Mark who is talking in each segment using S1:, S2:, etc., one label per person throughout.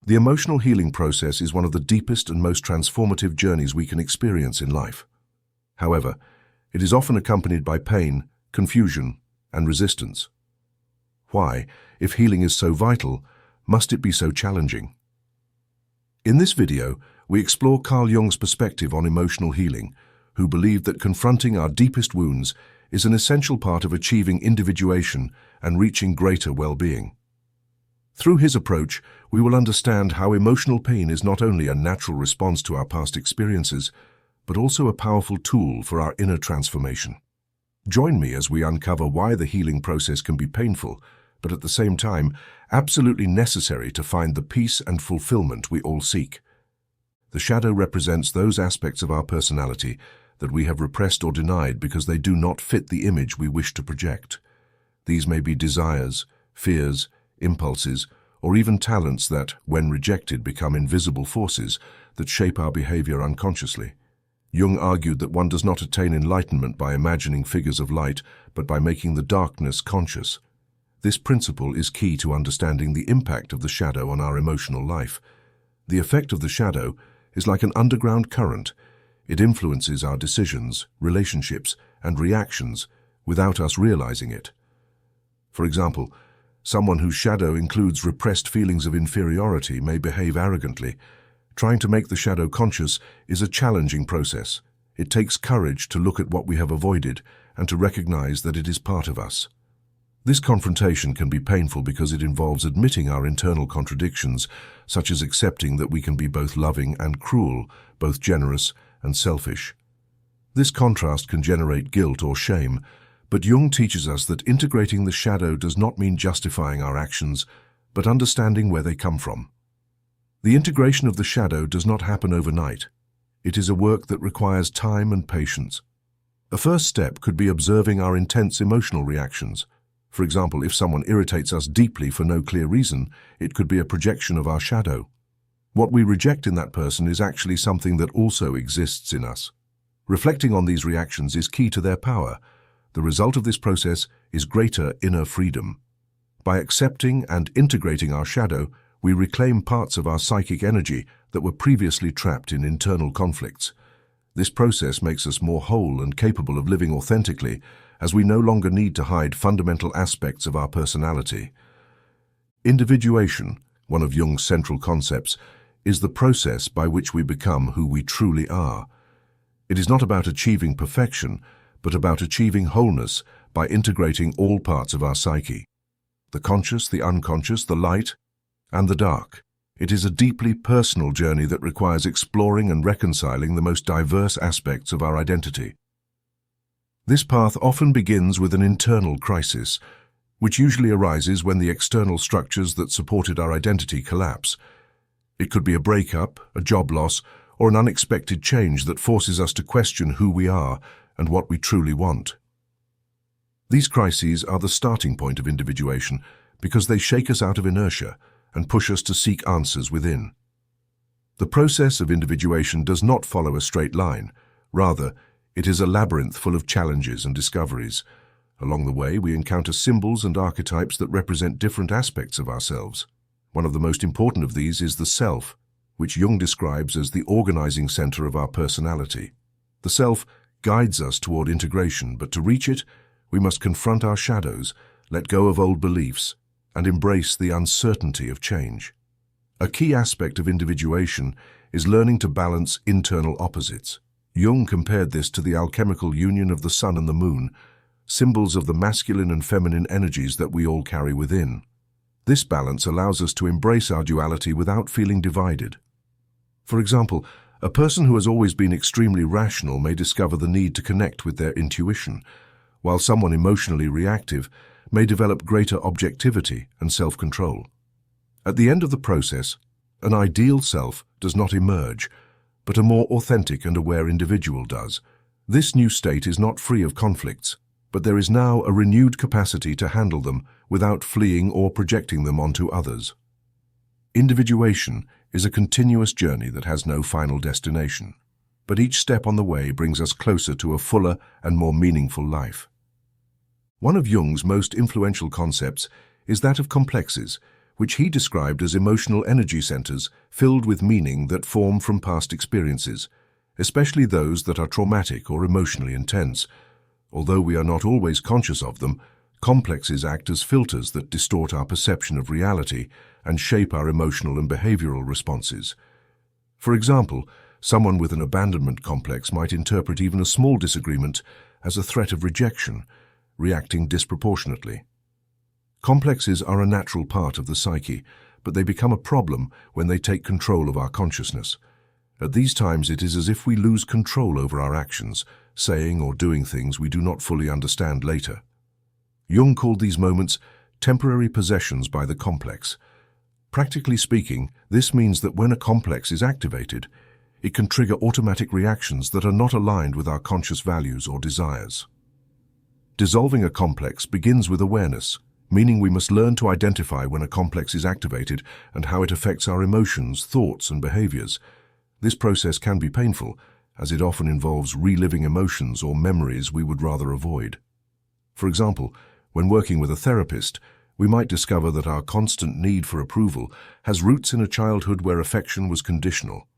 S1: The emotional healing process is one of the deepest and most transformative journeys we can experience in life. However, it is often accompanied by pain, confusion, and resistance. Why, if healing is so vital, must it be so challenging? In this video, we explore Carl Jung's perspective on emotional healing, who believed that confronting our deepest wounds is an essential part of achieving individuation and reaching greater well-being. Through his approach, we will understand how emotional pain is not only a natural response to our past experiences, but also a powerful tool for our inner transformation. Join me as we uncover why the healing process can be painful, but at the same time, absolutely necessary to find the peace and fulfillment we all seek. The shadow represents those aspects of our personality that we have repressed or denied because they do not fit the image we wish to project. These may be desires, fears, impulses, or even talents that, when rejected, become invisible forces that shape our behavior unconsciously. Jung argued that one does not attain enlightenment by imagining figures of light, but by making the darkness conscious. This principle is key to understanding the impact of the shadow on our emotional life. The effect of the shadow is like an underground current. It influences our decisions, relationships, and reactions without us realizing it. For example, someone whose shadow includes repressed feelings of inferiority may behave arrogantly. Trying to make the shadow conscious is a challenging process. It takes courage to look at what we have avoided and to recognize that it is part of us. This confrontation can be painful because it involves admitting our internal contradictions, such as accepting that we can be both loving and cruel, both generous and selfish. This contrast can generate guilt or shame, but Jung teaches us that integrating the shadow does not mean justifying our actions, but understanding where they come from. The integration of the shadow does not happen overnight. It is a work that requires time and patience. A first step could be observing our intense emotional reactions. For example, if someone irritates us deeply for no clear reason, it could be a projection of our shadow. What we reject in that person is actually something that also exists in us. Reflecting on these reactions is key to their power. The result of this process is greater inner freedom. By accepting and integrating our shadow, we reclaim parts of our psychic energy that were previously trapped in internal conflicts. This process makes us more whole and capable of living authentically, as we no longer need to hide fundamental aspects of our personality. Individuation, one of Jung's central concepts, is the process by which we become who we truly are. It is not about achieving perfection, but about achieving wholeness by integrating all parts of our psyche. The conscious, the unconscious, the light, and the dark. It is a deeply personal journey that requires exploring and reconciling the most diverse aspects of our identity. This path often begins with an internal crisis, which usually arises when the external structures that supported our identity collapse. It could be a breakup, a job loss, or an unexpected change that forces us to question who we are and what we truly want. These crises are the starting point of individuation because they shake us out of inertia and push us to seek answers within. The process of individuation does not follow a straight line. Rather, it is a labyrinth full of challenges and discoveries. Along the way, we encounter symbols and archetypes that represent different aspects of ourselves. One of the most important of these is the self, which Jung describes as the organizing center of our personality. The self guides us toward integration, but to reach it, we must confront our shadows, let go of old beliefs, and embrace the uncertainty of change. A key aspect of individuation is learning to balance internal opposites. Jung compared this to the alchemical union of the sun and the moon, symbols of the masculine and feminine energies that we all carry within. This balance allows us to embrace our duality without feeling divided. For example, a person who has always been extremely rational may discover the need to connect with their intuition, while someone emotionally reactive may develop greater objectivity and self-control. At the end of the process, an ideal self does not emerge, but a more authentic and aware individual does. This new state is not free of conflicts, but there is now a renewed capacity to handle them without fleeing or projecting them onto others. Individuation is a continuous journey that has no final destination, but each step on the way brings us closer to a fuller and more meaningful life. One of Jung's most influential concepts is that of complexes, which he described as emotional energy centers filled with meaning that form from past experiences, especially those that are traumatic or emotionally intense. Although we are not always conscious of them, complexes act as filters that distort our perception of reality and shape our emotional and behavioral responses. For example, someone with an abandonment complex might interpret even a small disagreement as a threat of rejection, reacting disproportionately. Complexes are a natural part of the psyche, but they become a problem when they take control of our consciousness. At these times, it is as if we lose control over our actions, saying or doing things we do not fully understand later. Jung called these moments temporary possessions by the complex. Practically speaking, this means that when a complex is activated, it can trigger automatic reactions that are not aligned with our conscious values or desires. Dissolving a complex begins with awareness, meaning we must learn to identify when a complex is activated and how it affects our emotions, thoughts, and behaviors. This process can be painful, as it often involves reliving emotions or memories we would rather avoid. For example, when working with a therapist, we might discover that our constant need for approval has roots in a childhood where affection was conditional.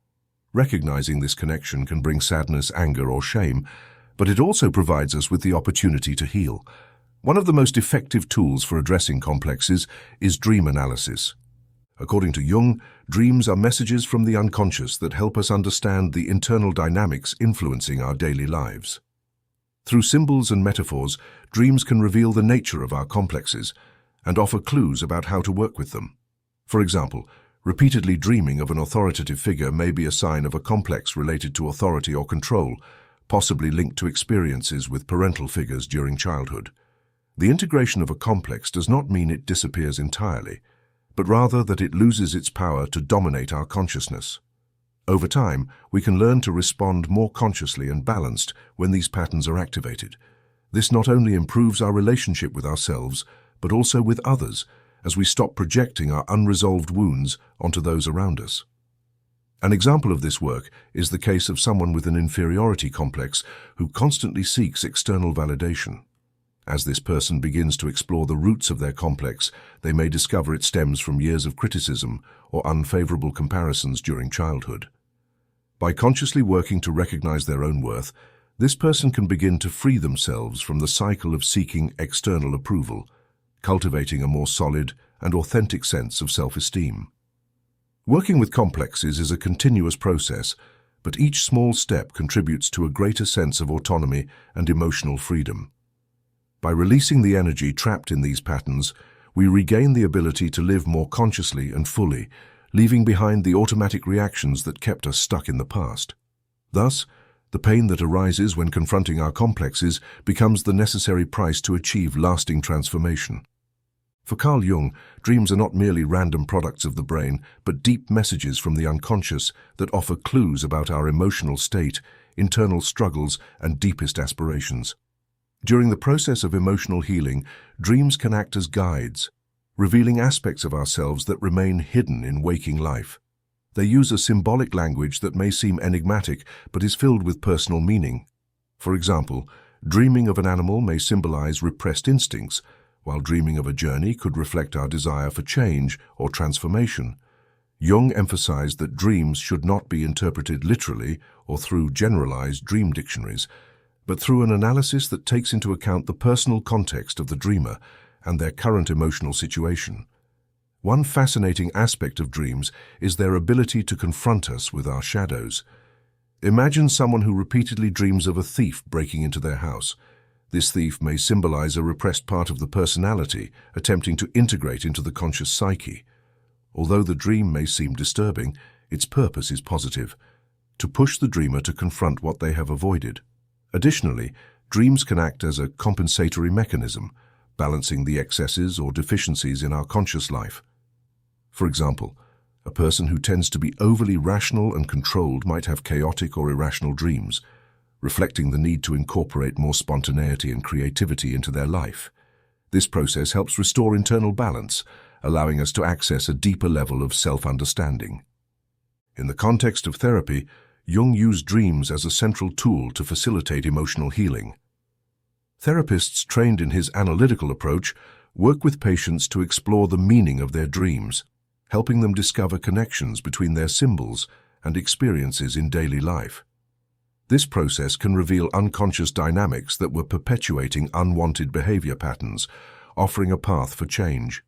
S1: Recognizing this connection can bring sadness, anger, or shame, but it also provides us with the opportunity to heal. One of the most effective tools for addressing complexes is dream analysis. According to Jung, dreams are messages from the unconscious that help us understand the internal dynamics influencing our daily lives. Through symbols and metaphors, dreams can reveal the nature of our complexes and offer clues about how to work with them. For example, repeatedly dreaming of an authoritative figure may be a sign of a complex related to authority or control, possibly linked to experiences with parental figures during childhood. The integration of a complex does not mean it disappears entirely, but rather that it loses its power to dominate our consciousness. Over time, we can learn to respond more consciously and balanced when these patterns are activated. This not only improves our relationship with ourselves, but also with others, as we stop projecting our unresolved wounds onto those around us. An example of this work is the case of someone with an inferiority complex who constantly seeks external validation. As this person begins to explore the roots of their complex, they may discover it stems from years of criticism or unfavorable comparisons during childhood. By consciously working to recognize their own worth, this person can begin to free themselves from the cycle of seeking external approval, cultivating a more solid and authentic sense of self-esteem. Working with complexes is a continuous process, but each small step contributes to a greater sense of autonomy and emotional freedom. By releasing the energy trapped in these patterns, we regain the ability to live more consciously and fully, leaving behind the automatic reactions that kept us stuck in the past. Thus, the pain that arises when confronting our complexes becomes the necessary price to achieve lasting transformation. For Carl Jung, dreams are not merely random products of the brain, but deep messages from the unconscious that offer clues about our emotional state, internal struggles, and deepest aspirations. During the process of emotional healing, dreams can act as guides, revealing aspects of ourselves that remain hidden in waking life. They use a symbolic language that may seem enigmatic but is filled with personal meaning. For example, dreaming of an animal may symbolize repressed instincts, while dreaming of a journey could reflect our desire for change or transformation. Jung emphasized that dreams should not be interpreted literally or through generalized dream dictionaries, but through an analysis that takes into account the personal context of the dreamer and their current emotional situation. One fascinating aspect of dreams is their ability to confront us with our shadows. Imagine someone who repeatedly dreams of a thief breaking into their house. This thief may symbolize a repressed part of the personality attempting to integrate into the conscious psyche. Although the dream may seem disturbing, its purpose is positive, to push the dreamer to confront what they have avoided. Additionally, dreams can act as a compensatory mechanism, balancing the excesses or deficiencies in our conscious life. For example, a person who tends to be overly rational and controlled might have chaotic or irrational dreams, reflecting the need to incorporate more spontaneity and creativity into their life. This process helps restore internal balance, allowing us to access a deeper level of self-understanding. In the context of therapy, Jung used dreams as a central tool to facilitate emotional healing. Therapists trained in his analytical approach work with patients to explore the meaning of their dreams, helping them discover connections between their symbols and experiences in daily life. This process can reveal unconscious dynamics that were perpetuating unwanted behavior patterns, offering a path for change.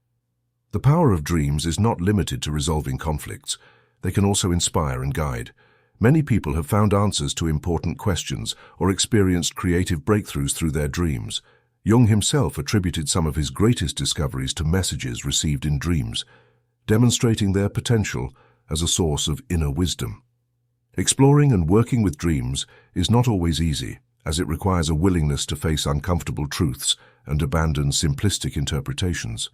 S1: The power of dreams is not limited to resolving conflicts. They can also inspire and guide. Many people have found answers to important questions or experienced creative breakthroughs through their dreams. Jung himself attributed some of his greatest discoveries to messages received in dreams, demonstrating their potential as a source of inner wisdom. Exploring and working with dreams is not always easy, as it requires a willingness to face uncomfortable truths and abandon simplistic interpretations.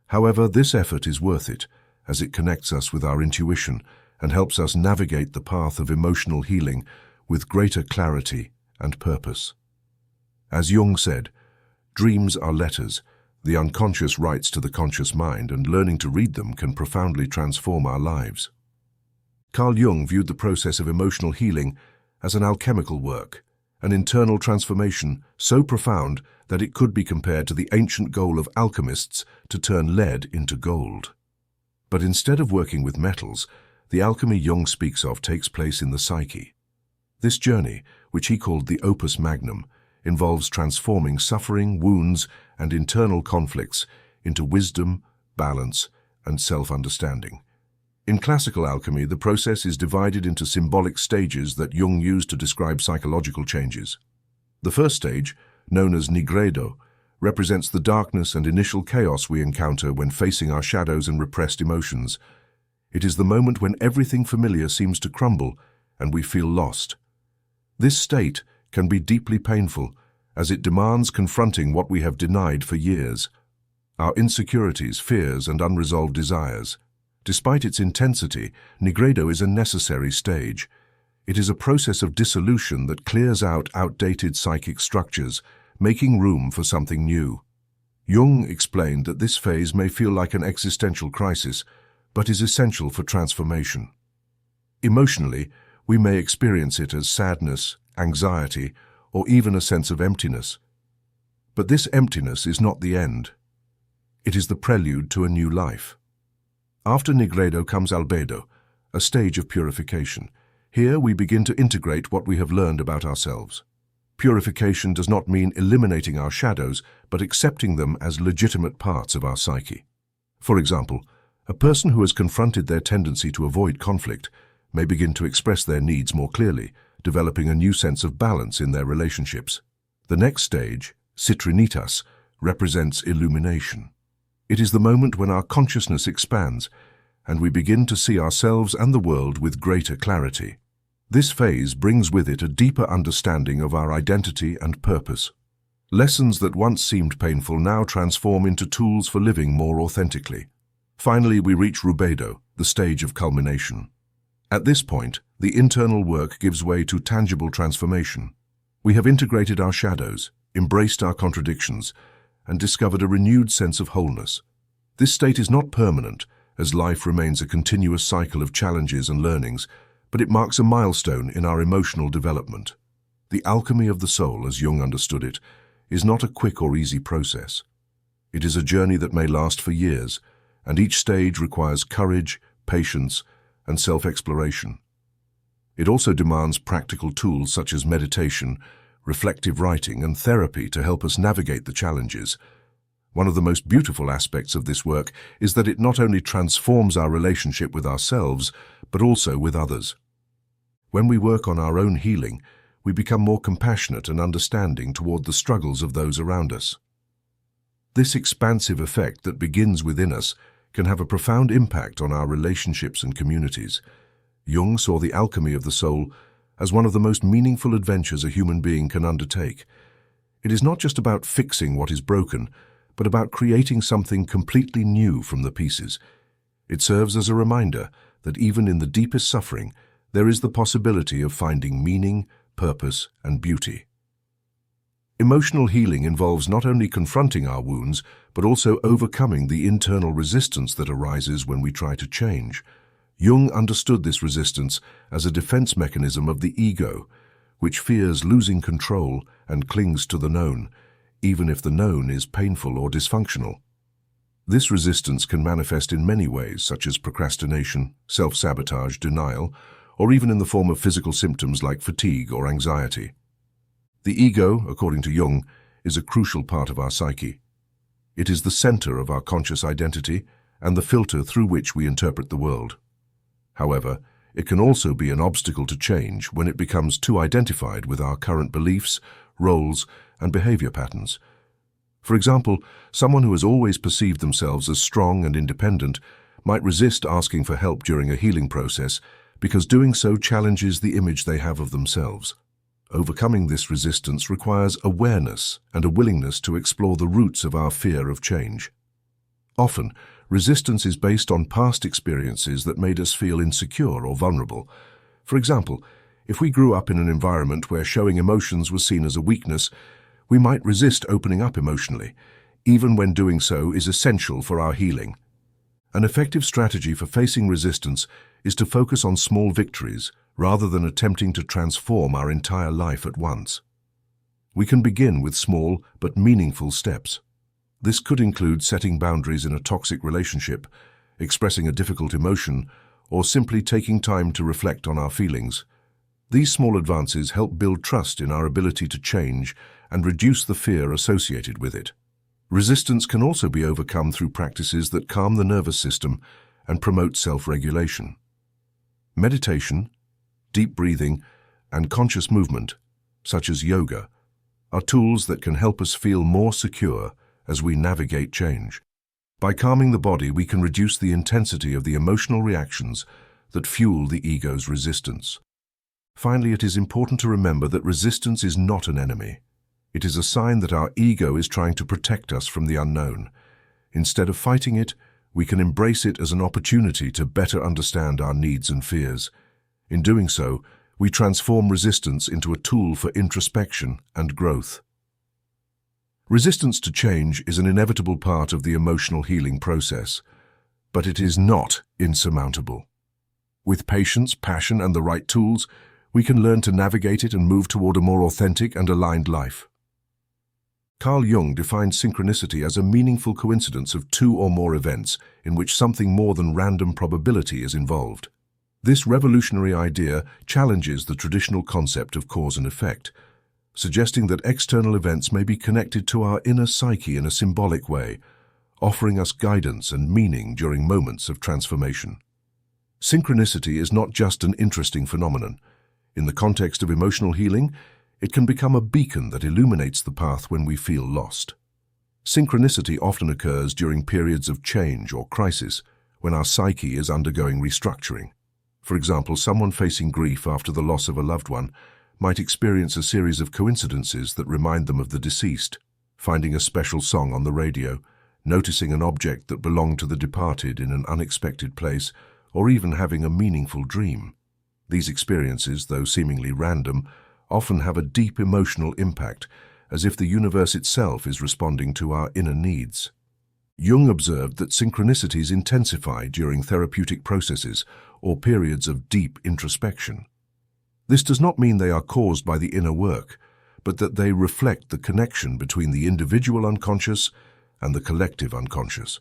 S1: However, this effort is worth it, as it connects us with our intuition and helps us navigate the path of emotional healing with greater clarity and purpose. As Jung said, dreams are letters. The unconscious writes to the conscious mind, and learning to read them can profoundly transform our lives. Carl Jung viewed the process of emotional healing as an alchemical work, an internal transformation so profound that it could be compared to the ancient goal of alchemists to turn lead into gold. But instead of working with metals, the alchemy Jung speaks of takes place in the psyche. This journey, which he called the opus magnum, involves transforming suffering, wounds, and internal conflicts into wisdom, balance, and self-understanding. In classical alchemy, the process is divided into symbolic stages that Jung used to describe psychological changes. The first stage, known as nigredo, represents the darkness and initial chaos we encounter when facing our shadows and repressed emotions. It is the moment when everything familiar seems to crumble and we feel lost. This state can be deeply painful, as it demands confronting what we have denied for years, our insecurities, fears, and unresolved desires. Despite its intensity, nigredo is a necessary stage. It is a process of dissolution that clears out outdated psychic structures, making room for something new. Jung explained that this phase may feel like an existential crisis, but is essential for transformation. Emotionally, we may experience it as sadness, anxiety, or even a sense of emptiness. But this emptiness is not the end. It is the prelude to a new life. After nigredo comes albedo, a stage of purification. Here we begin to integrate what we have learned about ourselves. Purification does not mean eliminating our shadows, but accepting them as legitimate parts of our psyche. For example, a person who has confronted their tendency to avoid conflict may begin to express their needs more clearly, developing a new sense of balance in their relationships. The next stage, citrinitas, represents illumination. It is the moment when our consciousness expands and we begin to see ourselves and the world with greater clarity. This phase brings with it a deeper understanding of our identity and purpose. Lessons that once seemed painful now transform into tools for living more authentically. Finally, we reach rubedo, the stage of culmination. At this point, the internal work gives way to tangible transformation. We have integrated our shadows, embraced our contradictions, and discovered a renewed sense of wholeness. This state is not permanent, as life remains a continuous cycle of challenges and learnings, but it marks a milestone in our emotional development. The alchemy of the soul, as Jung understood it, is not a quick or easy process. It is a journey that may last for years, and each stage requires courage, patience, and self-exploration. It also demands practical tools such as meditation, reflective writing, and therapy to help us navigate the challenges. One of the most beautiful aspects of this work is that it not only transforms our relationship with ourselves, but also with others. When we work on our own healing, we become more compassionate and understanding toward the struggles of those around us. This expansive effect that begins within us can have a profound impact on our relationships and communities. Jung saw the alchemy of the soul as one of the most meaningful adventures a human being can undertake. It is not just about fixing what is broken, but about creating something completely new from the pieces. It serves as a reminder that even in the deepest suffering, there is the possibility of finding meaning, purpose, and beauty. Emotional healing involves not only confronting our wounds, but also overcoming the internal resistance that arises when we try to change. Jung understood this resistance as a defense mechanism of the ego, which fears losing control and clings to the known, even if the known is painful or dysfunctional. This resistance can manifest in many ways, such as procrastination, self-sabotage, denial, or even in the form of physical symptoms like fatigue or anxiety. The ego, according to Jung, is a crucial part of our psyche. It is the center of our conscious identity and the filter through which we interpret the world. However, it can also be an obstacle to change when it becomes too identified with our current beliefs, roles, and behavior patterns. For example, someone who has always perceived themselves as strong and independent might resist asking for help during a healing process because doing so challenges the image they have of themselves. Overcoming this resistance requires awareness and a willingness to explore the roots of our fear of change. Often, resistance is based on past experiences that made us feel insecure or vulnerable. For example, if we grew up in an environment where showing emotions was seen as a weakness, we might resist opening up emotionally, even when doing so is essential for our healing. An effective strategy for facing resistance is to focus on small victories rather than attempting to transform our entire life at once. We can begin with small but meaningful steps. This could include setting boundaries in a toxic relationship, expressing a difficult emotion, or simply taking time to reflect on our feelings. These small advances help build trust in our ability to change and reduce the fear associated with it. Resistance can also be overcome through practices that calm the nervous system and promote self-regulation. Meditation, deep breathing, and conscious movement, such as yoga, are tools that can help us feel more secure as we navigate change. By calming the body, we can reduce the intensity of the emotional reactions that fuel the ego's resistance. Finally, it is important to remember that resistance is not an enemy. It is a sign that our ego is trying to protect us from the unknown. Instead of fighting it, we can embrace it as an opportunity to better understand our needs and fears. In doing so, we transform resistance into a tool for introspection and growth. Resistance to change is an inevitable part of the emotional healing process, but it is not insurmountable. With patience, passion, and the right tools, we can learn to navigate it and move toward a more authentic and aligned life. Carl Jung defined synchronicity as a meaningful coincidence of two or more events in which something more than random probability is involved. This revolutionary idea challenges the traditional concept of cause and effect, suggesting that external events may be connected to our inner psyche in a symbolic way, offering us guidance and meaning during moments of transformation. Synchronicity is not just an interesting phenomenon. In the context of emotional healing, it can become a beacon that illuminates the path when we feel lost. Synchronicity often occurs during periods of change or crisis, when our psyche is undergoing restructuring. For example, someone facing grief after the loss of a loved one might experience a series of coincidences that remind them of the deceased, finding a special song on the radio, noticing an object that belonged to the departed in an unexpected place, or even having a meaningful dream. These experiences, though seemingly random, often have a deep emotional impact, as if the universe itself is responding to our inner needs. Jung observed that synchronicities intensify during therapeutic processes or periods of deep introspection. This does not mean they are caused by the inner work, but that they reflect the connection between the individual unconscious and the collective unconscious.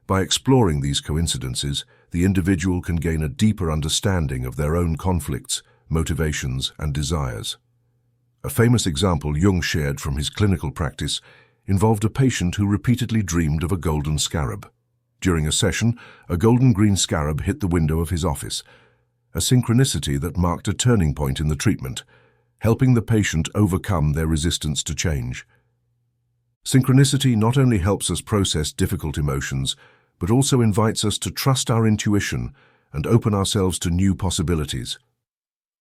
S1: By exploring these coincidences, the individual can gain a deeper understanding of their own conflicts, motivations, and desires. A famous example Jung shared from his clinical practice involved a patient who repeatedly dreamed of a golden scarab. During a session, a golden-green scarab hit the window of his office, a synchronicity that marked a turning point in the treatment, helping the patient overcome their resistance to change. Synchronicity not only helps us process difficult emotions, but also invites us to trust our intuition and open ourselves to new possibilities.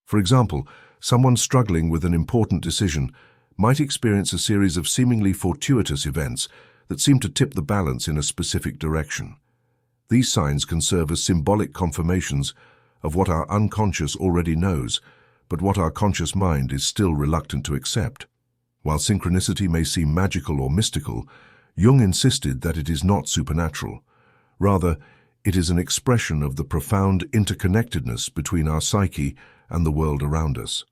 S1: For example, someone struggling with an important decision might experience a series of seemingly fortuitous events that seem to tip the balance in a specific direction. These signs can serve as symbolic confirmations of what our unconscious already knows, but what our conscious mind is still reluctant to accept. While synchronicity may seem magical or mystical, Jung insisted that it is not supernatural. Rather, it is an expression of the profound interconnectedness between our psyche and the world around us.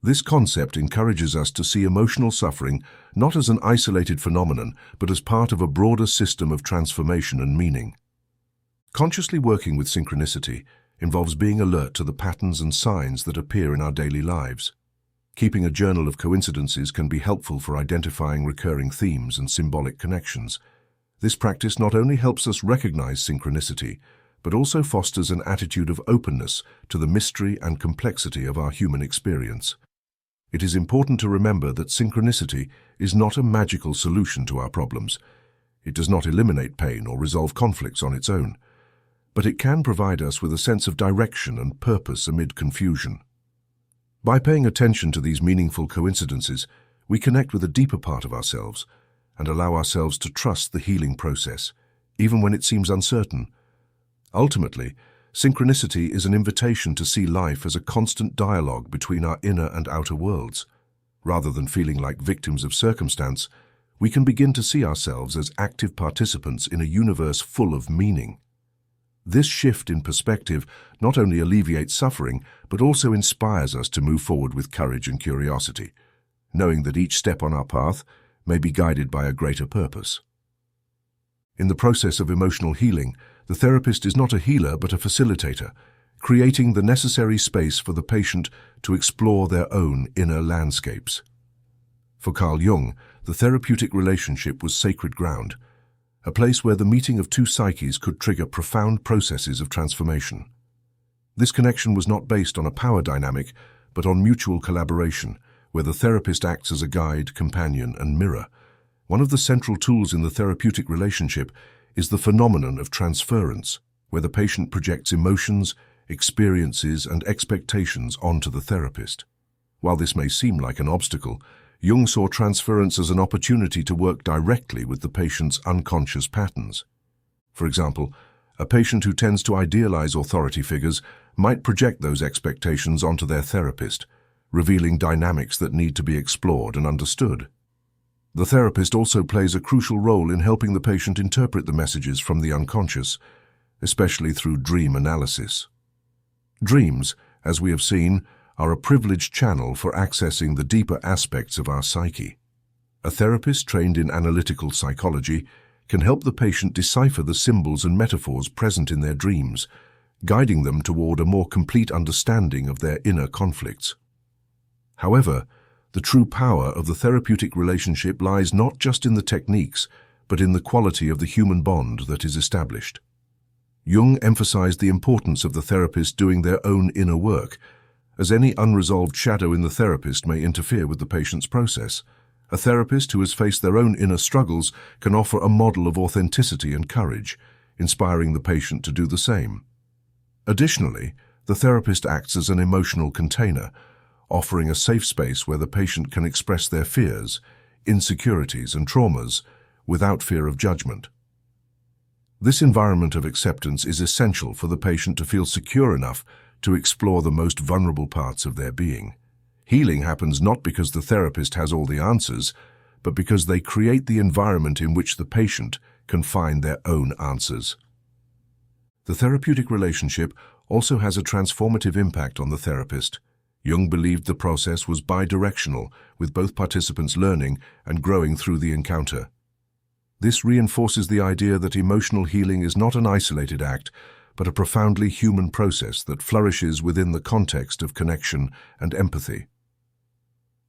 S1: This concept encourages us to see emotional suffering not as an isolated phenomenon, but as part of a broader system of transformation and meaning. Consciously working with synchronicity involves being alert to the patterns and signs that appear in our daily lives. Keeping a journal of coincidences can be helpful for identifying recurring themes and symbolic connections. This practice not only helps us recognize synchronicity, but also fosters an attitude of openness to the mystery and complexity of our human experience. It is important to remember that synchronicity is not a magical solution to our problems. It does not eliminate pain or resolve conflicts on its own, but it can provide us with a sense of direction and purpose amid confusion. By paying attention to these meaningful coincidences, we connect with a deeper part of ourselves and allow ourselves to trust the healing process, even when it seems uncertain. Ultimately, synchronicity is an invitation to see life as a constant dialogue between our inner and outer worlds. Rather than feeling like victims of circumstance, we can begin to see ourselves as active participants in a universe full of meaning. This shift in perspective not only alleviates suffering, but also inspires us to move forward with courage and curiosity, knowing that each step on our path may be guided by a greater purpose. In the process of emotional healing, the therapist is not a healer but a facilitator, creating the necessary space for the patient to explore their own inner landscapes. For Carl Jung, the therapeutic relationship was sacred ground, a place where the meeting of two psyches could trigger profound processes of transformation. This connection was not based on a power dynamic, but on mutual collaboration, where the therapist acts as a guide, companion, and mirror. One of the central tools in the therapeutic relationship is the phenomenon of transference, where the patient projects emotions, experiences, and expectations onto the therapist. While this may seem like an obstacle, Jung saw transference as an opportunity to work directly with the patient's unconscious patterns. For example, a patient who tends to idealize authority figures might project those expectations onto their therapist, revealing dynamics that need to be explored and understood. The therapist also plays a crucial role in helping the patient interpret the messages from the unconscious, especially through dream analysis. Dreams, as we have seen, are a privileged channel for accessing the deeper aspects of our psyche. A therapist trained in analytical psychology can help the patient decipher the symbols and metaphors present in their dreams, guiding them toward a more complete understanding of their inner conflicts. However, the true power of the therapeutic relationship lies not just in the techniques, but in the quality of the human bond that is established. Jung emphasized the importance of the therapist doing their own inner work, as any unresolved shadow in the therapist may interfere with the patient's process. A therapist who has faced their own inner struggles can offer a model of authenticity and courage, inspiring the patient to do the same. Additionally, the therapist acts as an emotional container, offering a safe space where the patient can express their fears, insecurities, and traumas without fear of judgment. This environment of acceptance is essential for the patient to feel secure enough to explore the most vulnerable parts of their being. Healing happens not because the therapist has all the answers, but because they create the environment in which the patient can find their own answers. The therapeutic relationship also has a transformative impact on the therapist. Jung believed the process was bidirectional, with both participants learning and growing through the encounter. This reinforces the idea that emotional healing is not an isolated act, but a profoundly human process that flourishes within the context of connection and empathy.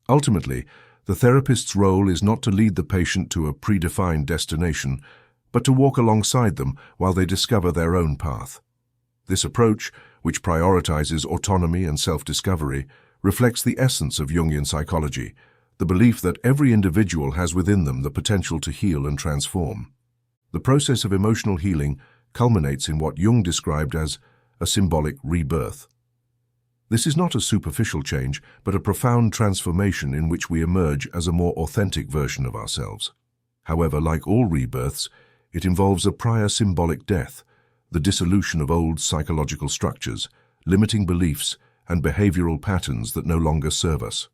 S1: Ultimately, the therapist's role is not to lead the patient to a predefined destination, but to walk alongside them while they discover their own path. This approach, which prioritizes autonomy and self-discovery, reflects the essence of Jungian psychology, the belief that every individual has within them the potential to heal and transform. The process of emotional healing culminates in what Jung described as a symbolic rebirth. This is not a superficial change, but a profound transformation in which we emerge as a more authentic version of ourselves. However, like all rebirths, it involves a prior symbolic death, the dissolution of old psychological structures, limiting beliefs, and behavioral patterns that no longer serve us.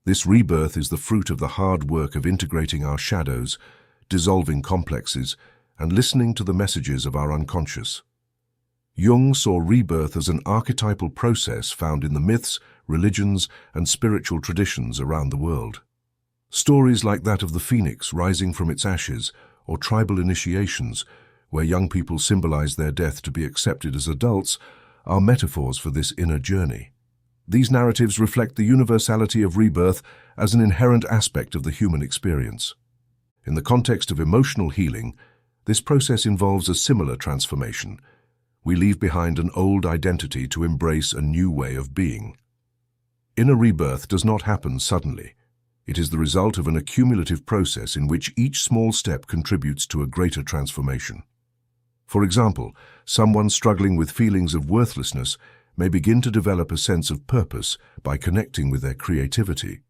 S1: This rebirth is the fruit of the hard work of integrating our shadows, dissolving complexes, and listening to the messages of our unconscious. Jung saw rebirth as an archetypal process found in the myths, religions, and spiritual traditions around the world. Stories like that of the phoenix rising from its ashes, or tribal initiations, where young people symbolize their death to be accepted as adults, are metaphors for this inner journey. These narratives reflect the universality of rebirth as an inherent aspect of the human experience. In the context of emotional healing, this process involves a similar transformation. We leave behind an old identity to embrace a new way of being. Inner rebirth does not happen suddenly. It is the result of an accumulative process in which each small step contributes to a greater transformation. For example, someone struggling with feelings of worthlessness may begin to develop a sense of purpose by connecting with their creativity,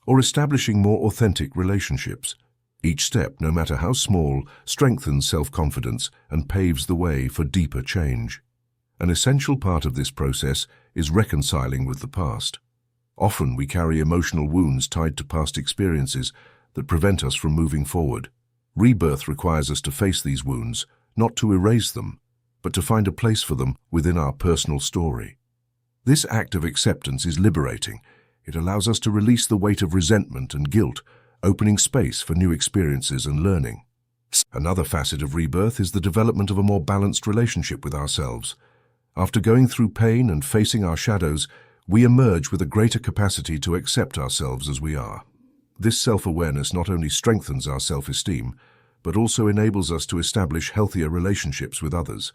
S1: or establishing more authentic relationships. Each step, no matter how small, strengthens self-confidence and paves the way for deeper change. An essential part of this process is reconciling with the past. Often we carry emotional wounds tied to past experiences that prevent us from moving forward. Rebirth requires us to face these wounds, not to erase them, but to find a place for them within our personal story. This act of acceptance is liberating. It allows us to release the weight of resentment and guilt, opening space for new experiences and learning. Another facet of rebirth is the development of a more balanced relationship with ourselves. After going through pain and facing our shadows, we emerge with a greater capacity to accept ourselves as we are. This self-awareness not only strengthens our self-esteem, but also enables us to establish healthier relationships with others.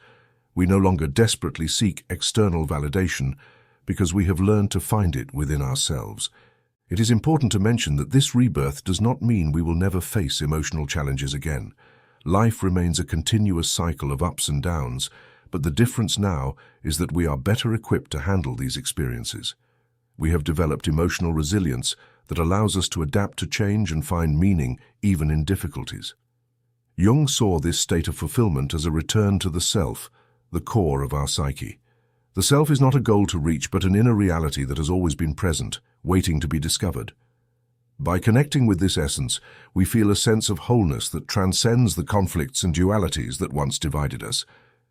S1: We no longer desperately seek external validation because we have learned to find it within ourselves. It is important to mention that this rebirth does not mean we will never face emotional challenges again. Life remains a continuous cycle of ups and downs, but the difference now is that we are better equipped to handle these experiences. We have developed emotional resilience that allows us to adapt to change and find meaning even in difficulties. Jung saw this state of fulfillment as a return to the self, the core of our psyche. The self is not a goal to reach, but an inner reality that has always been present, waiting to be discovered. By connecting with this essence, we feel a sense of wholeness that transcends the conflicts and dualities that once divided us.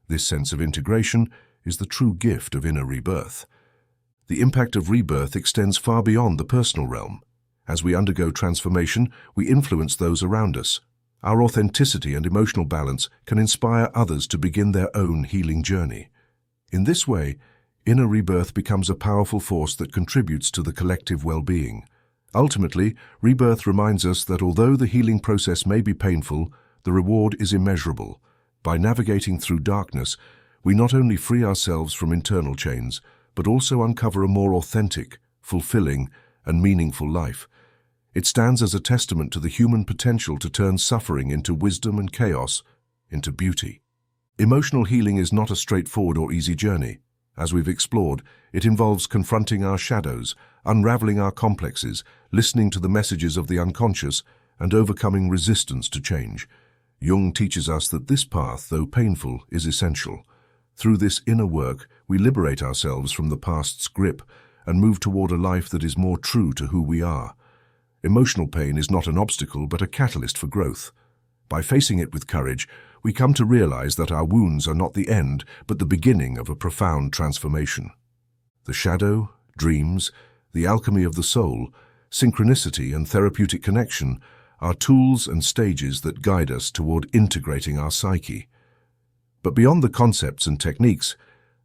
S1: This sense of integration is the true gift of inner rebirth. The impact of rebirth extends far beyond the personal realm. As we undergo transformation, we influence those around us. Our authenticity and emotional balance can inspire others to begin their own healing journey. In this way, inner rebirth becomes a powerful force that contributes to the collective well-being. Ultimately, rebirth reminds us that although the healing process may be painful, the reward is immeasurable. By navigating through darkness, we not only free ourselves from internal chains, but also uncover a more authentic, fulfilling, and meaningful life. It stands as a testament to the human potential to turn suffering into wisdom and chaos into beauty. Emotional healing is not a straightforward or easy journey. As we've explored, it involves confronting our shadows, unraveling our complexes, listening to the messages of the unconscious, and overcoming resistance to change. Jung teaches us that this path, though painful, is essential. Through this inner work, we liberate ourselves from the past's grip and move toward a life that is more true to who we are. Emotional pain is not an obstacle, but a catalyst for growth. By facing it with courage, we come to realize that our wounds are not the end, but the beginning of a profound transformation. The shadow, dreams, the alchemy of the soul, synchronicity, and therapeutic connection are tools and stages that guide us toward integrating our psyche. But beyond the concepts and techniques,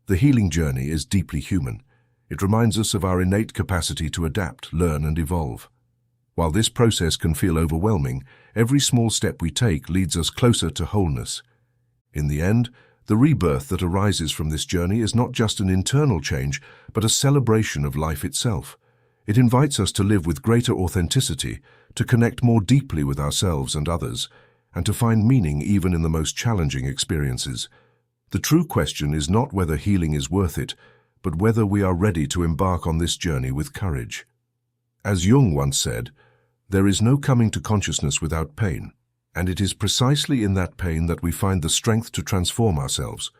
S1: the healing journey is deeply human. It reminds us of our innate capacity to adapt, learn, and evolve. While this process can feel overwhelming, every small step we take leads us closer to wholeness. In the end, the rebirth that arises from this journey is not just an internal change, but a celebration of life itself. It invites us to live with greater authenticity, to connect more deeply with ourselves and others, and to find meaning even in the most challenging experiences. The true question is not whether healing is worth it, but whether we are ready to embark on this journey with courage. As Jung once said, there is no coming to consciousness without pain, and it is precisely in that pain that we find the strength to transform ourselves.